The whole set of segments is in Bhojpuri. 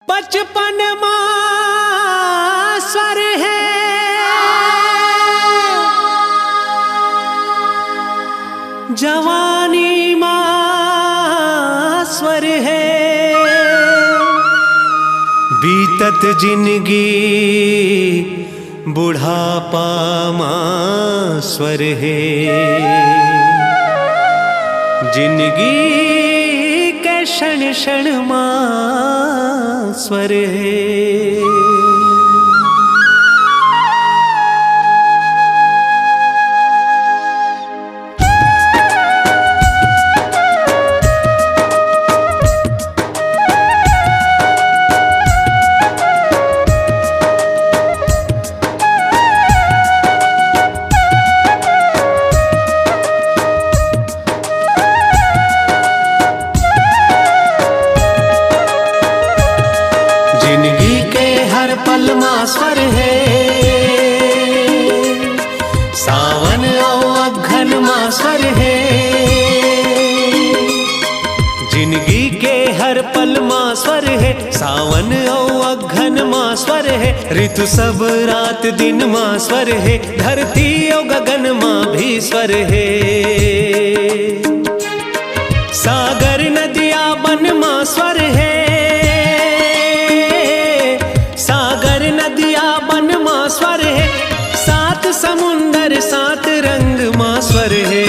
बचपन मां स्वर है, जवानी मां स्वर है, बीतत जिंदगी बुढ़ापा मां स्वर है। जिंदगी के क्षण क्षण मां स्वर है। जिंदगी के हर पल मां स्वर है, सावन और अघन मां स्वर है। जिंदगी के हर पल मां स्वर है, सावन और अघन मां स्वर है। ऋतु सब रात दिन मां स्वर है, धरती और गगन मां भी स्वर है। सागर नदिया बन मां स्वर है, स्वर है। सात समुंदर सात रंग मां स्वर है।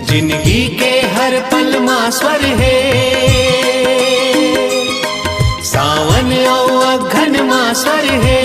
जिंदगी के हर पल मां स्वर है, सावन और अघन मां स्वर है।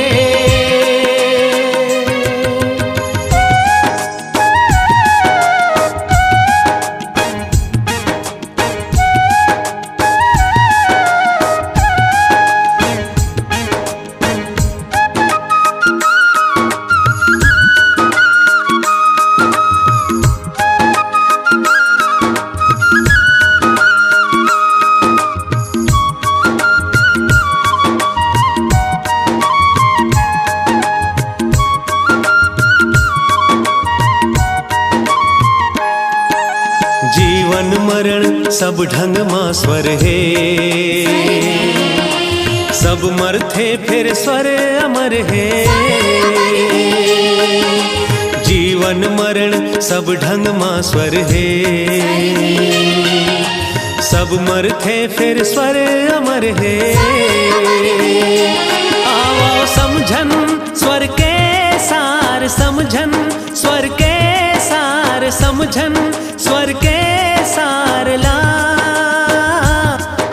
जीवन मरण सब ढंग मां स्वर है, सब मरते फिर स्वर अमर है। जीवन मरण सब ढंग मां स्वर है, सब मरते फिर स्वर अमर है। आओ समझन स्वर के सार, समझन स्वर के सार, समझन स्वर के सार ला।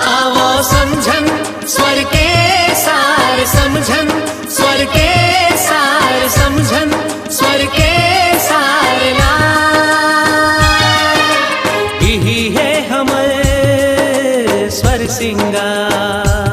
आवो समझन स्वर के सार, समझन स्वर के सार, समझन स्वर के सार ला। यही है हमारे स्वर सिंगार।